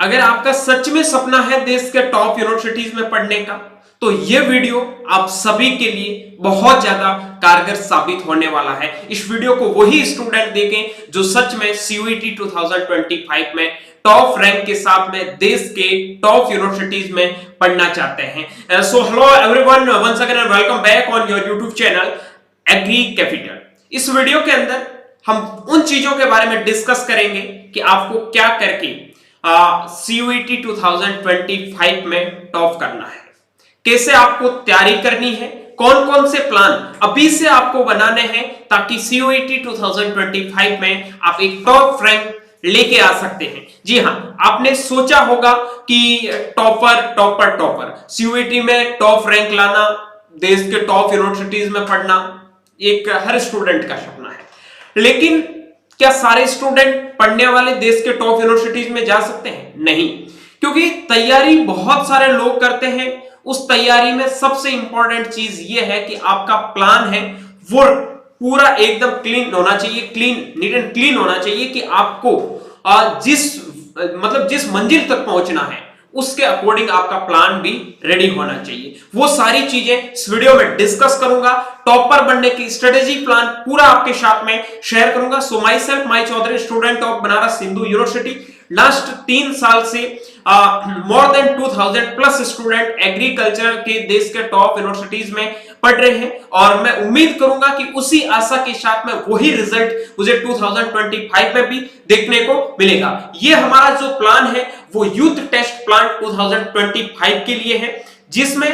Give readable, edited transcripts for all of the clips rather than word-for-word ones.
अगर आपका सच में सपना है देश के टॉप यूनिवर्सिटीज में पढ़ने का, तो ये वीडियो आप सभी के लिए बहुत ज्यादा कारगर साबित होने वाला है। इस वीडियो को वही स्टूडेंट देखें जो सच में सीयूईटी 2025 में टॉप रैंक के साथ में देश के टॉप यूनिवर्सिटीज में पढ़ना चाहते हैं। So hello everyone, once again and welcome back on your YouTube channel agri capital. इस वीडियो के अंदर हम उन चीजों के बारे में डिस्कस करेंगे कि आपको क्या करके सीयूईटी 2025 में टॉप करना है, कैसे आपको तैयारी करनी है, कौन कौन से प्लान अभी से आपको बनाने हैं ताकि सीयूईटी 2025 में आप एक टॉप रैंक लेके आ सकते हैं। जी हां, आपने सोचा होगा कि टॉपर सीयूईटी में टॉप रैंक लाना, देश के टॉप यूनिवर्सिटीज में पढ़ना एक हर स्टूडेंट का सपना है, लेकिन क्या सारे स्टूडेंट पढ़ने वाले देश के टॉप यूनिवर्सिटीज में जा सकते हैं? नहीं, क्योंकि तैयारी बहुत सारे लोग करते हैं। उस तैयारी में सबसे इंपॉर्टेंट चीज यह है कि आपका प्लान है वो पूरा एकदम क्लीन होना चाहिए, नीट एंड क्लीन होना चाहिए कि आपको जिस मंजिल तक पहुंचना है उसके अकॉर्डिंग आपका प्लान भी रेडी होना चाहिए। वो सारी चीजें इस वीडियो में डिस्कस करूंगा। टॉपर बनने की स्ट्रेटेजी प्लान पूरा आपके साथ में शेयर करूंगा। सो माई सेल्फ माई Chaudhary, student of Banaras Hindu University. Last 3 साल से more than 2000 plus student agriculture के देश के टॉप यूनिवर्सिटीज में पढ़ रहे हैं और मैं उम्मीद करूंगा कि उसी आशा के साथ में वही रिजल्ट मुझे 2025 में भी देखने को मिलेगा। ये हमारा जो प्लान है वो यूथ टेस्ट प्लान 2025 के लिए है, जिसमें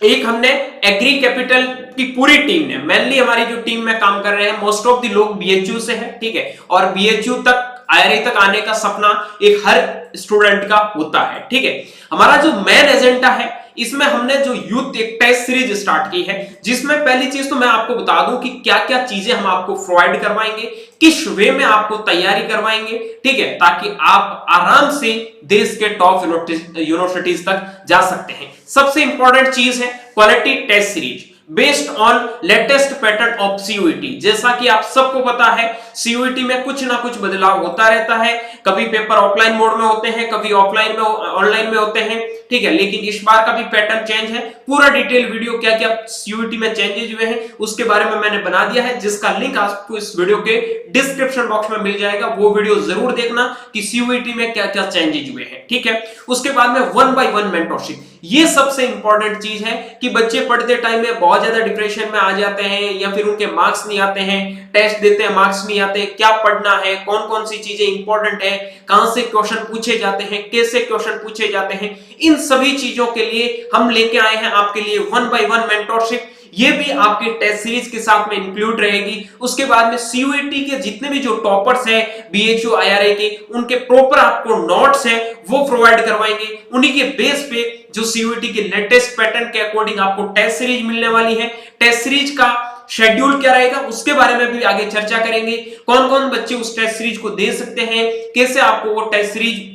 एक हमने एग्री कैपिटल की पूरी टीम ने, मेनली हमारी जो टीम में काम कर रहे हैं मोस्ट ऑफ द लोग बीएचयू से है, ठीक है, और बीएचयू तक आईआरए तक आने का सपना एक हर स्टूडेंट का होता है, ठीक है। हमारा जो मेन एजेंडा है इसमें हमने जो यूथ एक टेस्ट सीरीज स्टार्ट की है, जिसमें पहली चीज तो मैं आपको बता दूं कि क्या क्या चीजें हम आपको प्रोवाइड करवाएंगे, किस वे में आपको तैयारी करवाएंगे, ठीक है, ताकि आप आराम से देश के टॉप यूनिवर्सिटीज तक जा सकते हैं। सबसे इंपॉर्टेंट चीज है quality test series based on latest pattern of CUET. जैसा कि आप सबको पता है सीयूईटी में कुछ ना कुछ बदलाव होता रहता है, कभी पेपर ऑफलाइन मोड में होते हैं, कभी ऑफलाइन में ऑनलाइन में होते हैं, ठीक है, लेकिन इस बार का भी पैटर्न चेंज है। पूरा डिटेल वीडियो क्या क्या सीयूईटी में चेंजेस हुए हैं उसके बारे में मैंने बना दिया है, जिसका लिंक आपको इस वीडियो के डिस्क्रिप्शन बॉक्स में मिल जाएगा। वो वीडियो जरूर देखना कि सीयूईटी में क्या क्या चेंजेस हुए हैं, ठीक है। उसके बाद में 1 by 1 मेंटरशिप, ये सबसे इंपॉर्टेंट चीज है कि बच्चे पढ़ते टाइम में बहुत ज्यादा डिप्रेशन में आ जाते हैं या फिर उनके मार्क्स नहीं आते हैं, टेस्ट देते हैं मार्क्स नहीं आते, क्या पढ़ना है, कौन कौन सी चीजें इंपॉर्टेंट है, कहां से क्वेश्चन पूछे जाते हैं, कैसे क्वेश्चन पूछे जाते हैं, इन सभी चीजों के लिए हम लेके आए हैं आपके लिए 1 by 1 मेंटरशिप। ये भी आपके टेस्ट सीरीज के साथ में इंक्लूड रहेगी। उसके बाद में सीयूईटी के जितने भी जो टॉपर्स हैं बीएचयू आईआरए के, उनके प्रॉपर आपको नोट्स हैं वो प्रोवाइड करवाएंगे। उन्हीं के बेस पे जो सीयूईटी के लेटेस्ट पैटर्न के अकॉर्डिंग आपको टेस्ट सीरीज मिलने वाली है। टेस्ट सीरीज का शेड्यूल क्या रहेगा उसके बारे में भी आगे चर्चा करेंगे। कौन कौन बच्चे उस टेस्ट सीरीज को दे सकते हैं, कैसे आपको वो टेस्ट सीरीज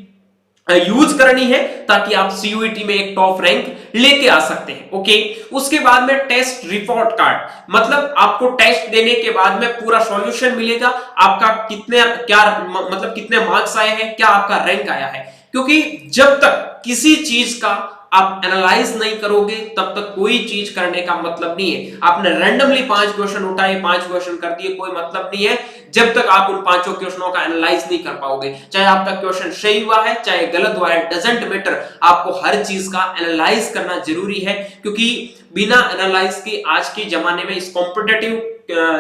यूज करनी है ताकि आप सीयूईटी में एक टॉप रैंक लेके आ सकते हैं, ओके। उसके बाद में टेस्ट रिपोर्ट कार्ड, मतलब आपको टेस्ट देने के बाद में पूरा सॉल्यूशन मिलेगा, आपका कितने मार्क्स आए हैं, क्या आपका रैंक आया है। क्योंकि जब तक किसी चीज का आप एनालाइज नहीं करोगे तब तक कोई चीज करने का मतलब नहीं है। आपने रैंडमली 5 क्वेश्चन उठाए, 5 क्वेश्चन कर दिए, कोई मतलब नहीं है जब तक आप उन 5 क्वेश्चनों का एनालाइज नहीं कर पाओगे। चाहे आपका क्वेश्चन सही हुआ है चाहे गलत हुआ है, डजंट मैटर, आपको हर चीज का एनालाइज करना जरूरी है। क्योंकि बिना एनालाइज के आज के जमाने में, इस कॉम्पिटिटिव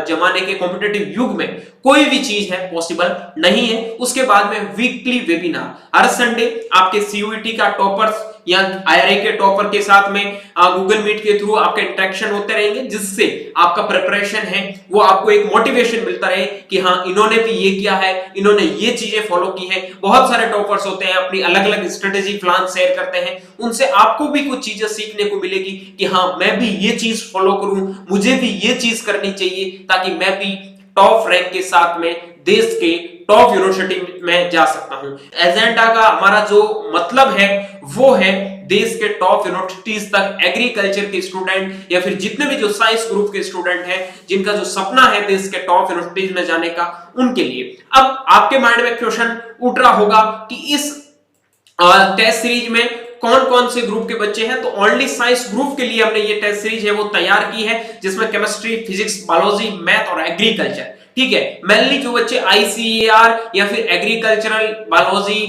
जमाने के कॉम्पिटिटिव युग में कोई भी चीज है पॉसिबल नहीं है। उसके बाद में वीकली वेबिनार, हर संडे आपके सीयूईटी का टॉपर्स या आईआरए के टॉपर के साथ में गूगल मीट के थ्रू आपका इंटरेक्शन होते रहेंगे, जिससे आपका प्रिपरेशन है वो आपको एक मोटिवेशन मिलता रहे कि हाँ इन्होंने भी ये किया है, इन्होंने ये चीजें फॉलो की है। बहुत सारे टॉपर्स होते हैं, अपनी अलग अलग स्ट्रेटेजी प्लान शेयर करते हैं, उनसे आपको भी कुछ चीजें सीखने को मिलेगी कि हाँ मैं भी ये चीज फॉलो करूं, मुझे भी ये चीज करनी चाहिए ताकि मैं भी टॉप रैंक के साथ में देश के टॉप यूनिवर्सिटी में जा सकता हूं। एजेंडा का हमारा जो मतलब है वो है देश के टॉप यूनिवर्सिटीज तक एग्रीकल्चर के स्टूडेंट या फिर जितने भी जो साइंस ग्रुप के स्टूडेंट हैं जिनका जो सपना है देश के टॉप यूनिवर्सिटीज में जाने का, उनके लिए। अब आपके माइंड में क्वेश्चन उठ रहा होगा कि इस टेस्ट सीरीज में कौन कौन से ग्रुप के बच्चे हैं, तो ओनली साइंस ग्रुप के लिए हमने ये टेस्ट सीरीज है वो तैयार की है, जिसमें केमिस्ट्री, फिजिक्स, बायोलॉजी, मैथ और एग्रीकल्चर, ठीक है। मेनली जो बच्चे आईसीएआर या फिर एग्रीकल्चरल, बायोलॉजी,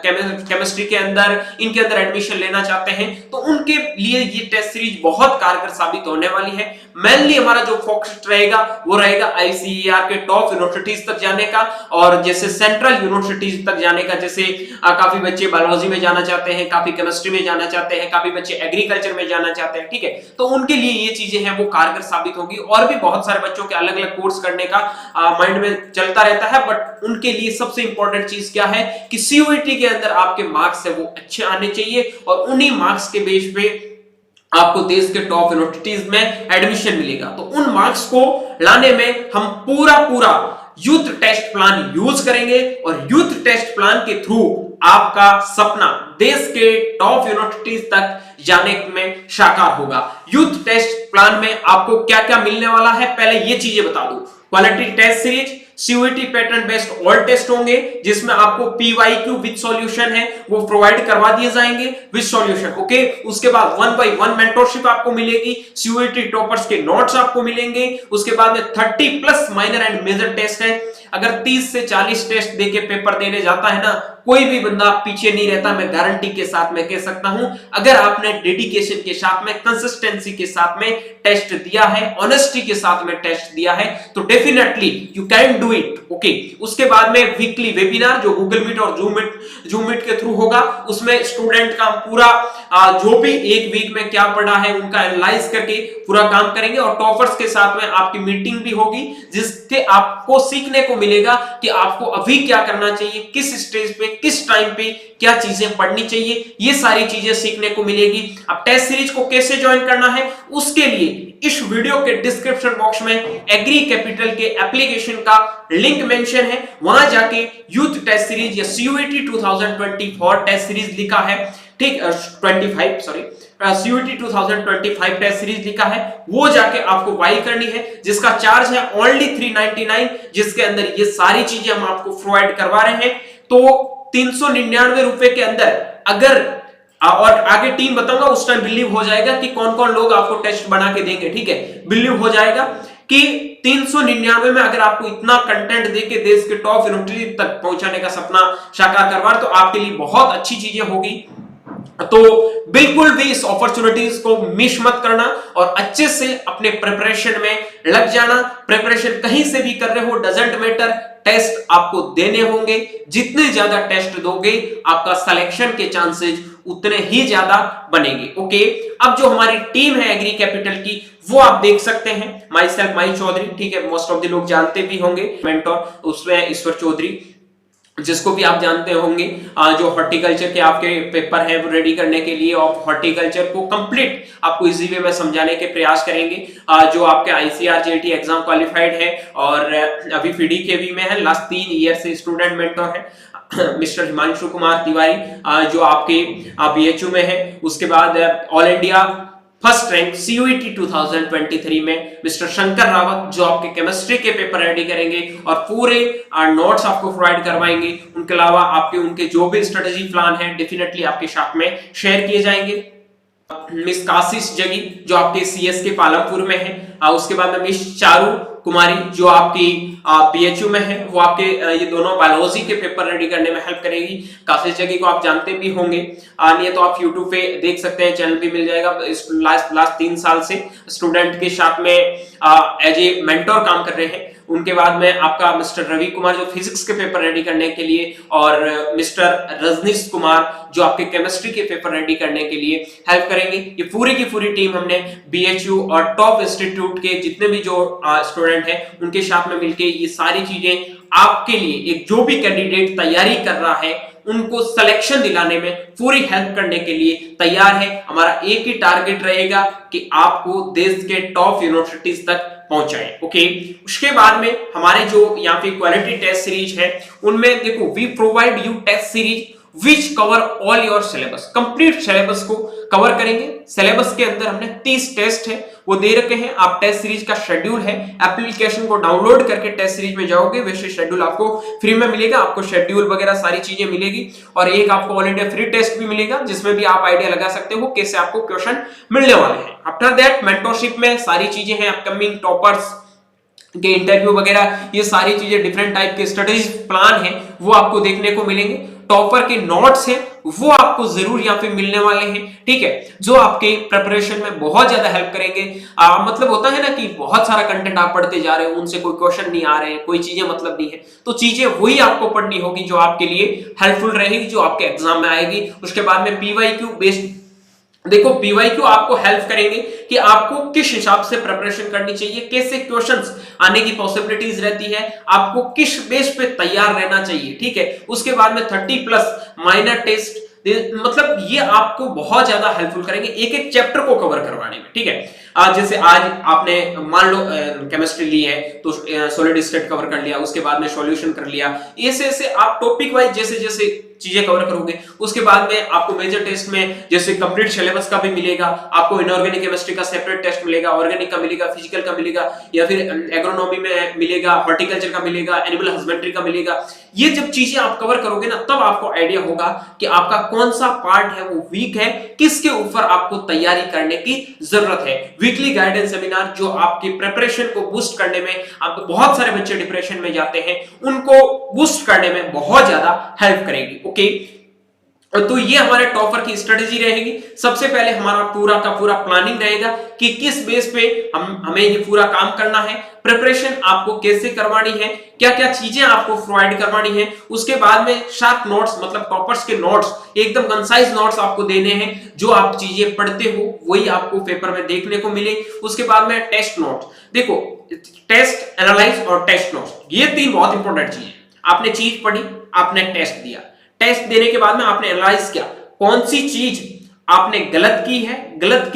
केमिस्ट्री के अंदर इनके अंदर एडमिशन लेना चाहते हैं, तो उनके लिए ये टेस्ट सीरीज बहुत कारगर साबित होने वाली है। मेनली हमारा जो फोकस रहेगा वो रहेगा आईसीएआर के टॉप यूनिवर्सिटीज तक जाने का, और जैसे सेंट्रल यूनिवर्सिटीज तक जाने का, जैसे काफी बच्चे बायोलॉजी में जाना चाहते हैं, काफी केमिस्ट्री में जाना चाहते हैं, काफी बच्चे एग्रीकल्चर में जाना चाहते हैं, ठीक है। तो उनके लिए ये चीजें हैं वो कारगर साबित होगी। और भी बहुत सारे बच्चों के अलग अलग कोर्स करने का माइंड में चलता रहता है, बट उनके लिए सबसे इंपॉर्टेंट चीज क्या है कि सीयूईटी के अंदर आपके मार्क्स है वो अच्छे आने चाहिए, और उन्हीं मार्क्स के बेस पे आपको देश के टॉप यूनिवर्सिटीज में एडमिशन मिलेगा। तो उन मार्क्स को लाने में हम पूरा यूथ टेस्ट प्लान यूज करेंगे, और यूथ टेस्ट प्लान के थ्रू आपका सपना देश के टॉप यूनिवर्सिटीज तक जाने में साकार होगा। यूथ टेस्ट प्लान में आपको क्या क्या मिलने वाला है, पहले ये चीजें बता दूं। Quality test series, CUET pattern based all test होंगे, जिसमें आपको पीवाईक्यू विद सॉल्यूशन है वो प्रोवाइड करवा दिए जाएंगे विद सॉल्यूशन, ओके। उसके बाद 1 by 1 मेंटरशिप आपको मिलेगी, सीयूईटी टॉपर्स के नोट्स आपको मिलेंगे। उसके बाद में 30+ माइनर एंड मेजर टेस्ट है। अगर 30 से 40 टेस्ट देके पेपर देने जाता है ना, कोई भी बंदा पीछे नहीं रहता, मैं गारंटी के साथ मैं कह सकता हूं। अगर आपने डेडिकेशन के साथ में, कंसिस्टेंसी के साथ में टेस्ट दिया है, ऑनेस्टी के साथ में टेस्ट दिया है, तो definitely you can do it, okay. उसके बाद में वीकली वेबिनार जो गूगल मीट और जूम मीट के थ्रू होगा, उसमें स्टूडेंट का पूरा जो भी एक वीक में क्या पढ़ा है उनका एनालाइज करके पूरा काम करेंगे, और टॉपर्स के साथ में आपकी मीटिंग भी होगी, जिससे आपको सीखने को मिलेगा कि आपको अभी क्या करना चाहिए, किस स्टेज पे, किस टाइम पे क्या चीजें पढ़नी चाहिए, ये सारी चीजें सीखने को मिलेगी। अब टेस्ट सीरीज को कैसे ज्वाइन करना है, उसके लिए इस वीडियो के डिस्क्रिप्शन बॉक्स में एग्री कैपिटल के एप्लीकेशन का लिंक मेंशन है, वहां जाके यूथ टेस्ट सीरीज या सीयूईटी 2024 टेस्ट सीरीज लिखा है, ठीक, 25 सॉरी, सीयूईटी 2025 टेस्ट सीरीज लिखा है, वो जाके आपको बाई करनी है, जिसका चार्ज है ओनली 399, जिसके अंदर ये सारी चीजें हम आपको प्रोवाइड करवा रहे हैं। तो 399 रुपए के अंदर, अगर और आगे टीम बताऊंगा उस टाइम बिलीव हो जाएगा कि कौन कौन लोग आपको टेस्ट बना के देंगे, ठीक है। बिलीव हो जाएगा कि 399 में अगर आपको इतना कंटेंट देके देश के टॉप यूनिवर्सिटी तक पहुंचाने का सपना साकार करवा, तो आपके लिए बहुत अच्छी चीजें होगी। तो बिल्कुल भी इस अपॉर्चुनिटीज को मिस मत करना, और अच्छे से अपने प्रिपरेशन में लग जाना। प्रिपरेशन कहीं से भी कर रहे हो, डजंट मैटर, टेस्ट आपको देने होंगे। जितने ज्यादा टेस्ट दोगे, आपका सिलेक्शन के चांसेस उतने ही ज्यादा बनेंगे, ओके। अब जो हमारी टीम है एग्री कैपिटल की, वो आप देख सकते हैं, माई सेल्फ माई चौधरी, ठीक है, मोस्ट ऑफ द लोग जानते भी होंगे, मेंटोर उसमें ईश्वर चौधरी, जिसको भी आप जानते होंगे, जो हॉर्टिकल्चर के आपके पेपर है वो रेडी करने के लिए, और हॉर्टिकल्चर को कंप्लीट आपको इजी वे में समझाने के प्रयास करेंगे। जो आपके आईसीआर जेईटी एग्जाम क्वालिफाइड है और अभी पीडीकेवी में है, लास्ट 3 ईयर से स्टूडेंट मेंटर है, मिस्टर हिमांशु कुमार तिवारी, जो आपके बीएचयू में है। उसके बाद all India first rank CUET 2023 में मिस्टर शंकर रावत, जो आपके केमिस्ट्री के पेपर रेडी करेंगे और पूरे नोट्स आपको प्रोवाइड करवाएंगे। उनके अलावा आपके उनके जो भी स्ट्रेटेजी प्लान है डेफिनेटली आपके साथ में शेयर किए जाएंगे। मिस काशिश जगी, जो आपके सीएस के पालमपुर में है। उसके बाद में मिस चारू कुमारी, जो आपकी पीएचयू में है, वो आपके ये दोनों बायोलॉजी के पेपर रेडी करने में हेल्प करेगी। काशिश जगी को आप जानते भी होंगे, नहीं तो आप यूट्यूब पे देख सकते हैं, चैनल भी मिल जाएगा। इस लास्ट 3 साल से स्टूडेंट के साथ में एज ए मेंटोर काम कर रहे हैं। उनके बाद में आपका मिस्टर रवि कुमार, जो फिजिक्स के पेपर रेडी करने के लिए, और मिस्टर रजनीश कुमार, जो आपके केमिस्ट्री के पेपर रेडी करने के लिए हेल्प करेंगे। ये पूरी की पूरी टीम हमने बीएचयू और टॉप इंस्टीट्यूट के जितने भी जो स्टूडेंट हैं उनके साथ में मिलके ये सारी चीजें आपके लिए, एक जो भी कैंडिडेट तैयारी कर रहा है उनको सिलेक्शन दिलाने में पूरी हेल्प करने के लिए तैयार है। हमारा एक ही टारगेट रहेगा कि आपको देश के टॉप यूनिवर्सिटीज तक पहुंचाए, ओके। उसके बाद में हमारे जो यहाँ पे क्वालिटी टेस्ट सीरीज है, उनमें देखो we provide you test series which cover all your syllabus, complete syllabus को कवर करेंगे। सिलेबस के अंदर हमने 30 टेस्ट है वो दे रखे हैं। आप टेस्ट सीरीज का शेड्यूल है, एप्लीकेशन को डाउनलोड करके टेस्ट सीरीज में जाओगे, वैसे शेड्यूल आपको फ्री में मिलेगा, आपको शेड्यूल वगैरह सारी चीजें मिलेगी और एक आपको ऑल इंडिया फ्री टेस्ट भी मिलेगा जिसमें भी आप आइडिया लगा सकते हो कैसे आपको क्वेश्चन मिलने वाले हैं। आफ्टर दैट मेंटरशिप में सारी चीजें हैं, अपकमिंग टॉपर्स के इंटरव्यू वगैरह, ये सारी चीजें डिफरेंट टाइप के स्ट्रेटेजी प्लान है वो आपको देखने को मिलेंगे। टॉपर के नोट्स हैं वो आपको जरूर यहाँ पे मिलने वाले हैं, ठीक है, जो आपके प्रिपरेशन में बहुत ज्यादा हेल्प करेंगे। मतलब होता है ना कि बहुत सारा कंटेंट आप पढ़ते जा रहे हो, उनसे कोई क्वेश्चन नहीं आ रहे हैं, कोई चीजें मतलब नहीं है, तो चीजें वही आपको पढ़नी होगी जो आपके लिए हेल्पफुल रहेगी, जो आपके एग्जाम में आएगी। उसके बाद में पीवाईक्यू बेस्ड, देखो पीवाईक्यू आपको हेल्प करेंगे कि आपको किस हिसाब से प्रिपरेशन करनी चाहिए, कैसे क्वेश्चंस आने की पॉसिबिलिटीज रहती है, आपको किस बेस पे तैयार रहना चाहिए, ठीक है। उसके बाद में 30+ माइनर टेस्ट, मतलब ये आपको बहुत ज्यादा हेल्पफुल करेंगे एक एक चैप्टर को कवर करवाने में, ठीक है। जैसे आज आपने मान लो केमिस्ट्री ली है तो सॉलिड स्टेट कवर कर लिया, उसके बाद में सॉल्यूशन कर लिया, ऐसे ऐसे आप टॉपिक वाइज जैसे जैसे चीजें कवर करोगे। उसके बाद में आपको मेजर टेस्ट में जैसे कंप्लीट सिलेबस का भी मिलेगा, आपको इनऑर्गेनिक केमिस्ट्री का सेपरेट टेस्ट मिलेगा, ऑर्गेनिक का मिलेगा, फिजिकल का मिलेगा, या फिर एग्रोनॉमी में मिलेगा, हॉर्टिकल्चर का मिलेगा, एनिमल हस्बेंड्री का मिलेगा। ये जब चीजें आप कवर करोगे ना तब आपको आइडिया होगा कि आपका कौन सा पार्ट है वो वीक है, किसके ऊपर आपको तैयारी करने की जरूरत है। वीकली गाइडेंस सेमिनार जो आपकी प्रिपरेशन को बूस्ट करने में, आप बहुत सारे बच्चे डिप्रेशन में जाते हैं उनको बूस्ट करने में बहुत ज्यादा हेल्प करेगी, ओके। तो ये हमारे टॉपर की स्ट्रेटेजी रहेगी। सबसे पहले हमारा पूरा का पूरा प्लानिंग रहेगा कि किस बेस पे हमें ये पूरा काम करना है, प्रिपरेशन आपको कैसे करवानी है, क्या क्या चीजें आपको प्रोवाइड करवानी है। उसके बाद में शार्प नोट्स, मतलब टॉपर्स के नोट्स, एकदम कंसाइज नोट्स आपको देने हैं, जो आप चीजें पढ़ते हो वही आपको पेपर में देखने को मिले। उसके बाद में टेस्ट नोट्स, देखो टेस्ट, एनालाइज और टेस्ट नोट्स, ये 3 बहुत इंपॉर्टेंट चीज है। आपने चीज पढ़ी, आपने टेस्ट दिया, टेस्ट देने के बाद में आपने एनालाइज किया कौन सी चीज आपने गलत की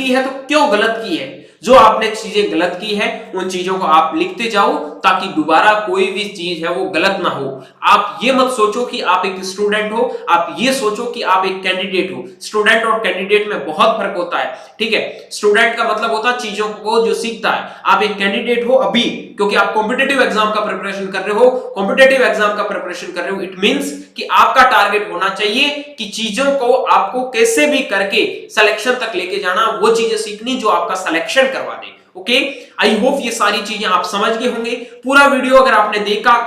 है तो क्यों गलत की है। जो आपने चीजें गलत की है उन चीजों को आप लिखते जाओ ताकि दोबारा कोई भी चीज है वो गलत ना हो। आप ये मत सोचो कि आप एक स्टूडेंट हो, आप ये सोचो कि आप एक कैंडिडेट हो। स्टूडेंट और कैंडिडेट में बहुत फर्क होता है, ठीक है। स्टूडेंट का मतलब होता है चीजों को जो सीखता है, आप एक कैंडिडेट हो अभी, क्योंकि आप कॉम्पिटिटिव एग्जाम का प्रिपरेशन कर रहे हो, कॉम्पिटिटिव एग्जाम का प्रिपरेशन कर रहे हो, इट मींस कि आपका टारगेट होना चाहिए कि चीजों को आपको कैसे भी करके सिलेक्शन तक लेके जाना, वो चीजें सीखनी जो आपका सिलेक्शन करवा दे, ओके। आई होप ये सारी चीजें आप समझ गए होंगे। पूरा वीडियो अगर आपने देखा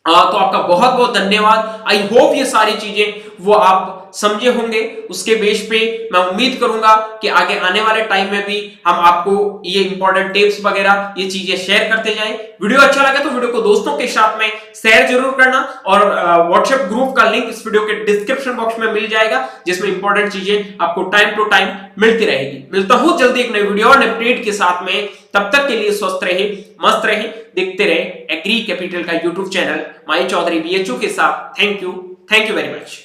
तो आपका बहुत बहुत धन्यवाद। आई होप ये सारी चीजें वो आप समझे होंगे। उसके बेस पे मैं उम्मीद करूंगा कि आगे आने वाले टाइम में भी हम आपको ये इंपॉर्टेंट टिप्स वगैरह ये चीजें शेयर करते जाएं। वीडियो अच्छा लगे तो वीडियो को दोस्तों के साथ में शेयर जरूर करना और व्हाट्सएप ग्रुप का लिंक इस वीडियो के डिस्क्रिप्शन बॉक्स में मिल जाएगा, जिसमें इंपॉर्टेंट चीजें आपको टाइम टू टाइम मिलती रहेगी। मिलता हूं जल्दी एक नई वीडियो और अपडेट के साथ में, तब तक के लिए स्वस्थ रहे, मस्त रहे, देखते रहे एग्री कैपिटल का यूट्यूब चैनल माई चौधरी BHU के साथ। Thank you very much.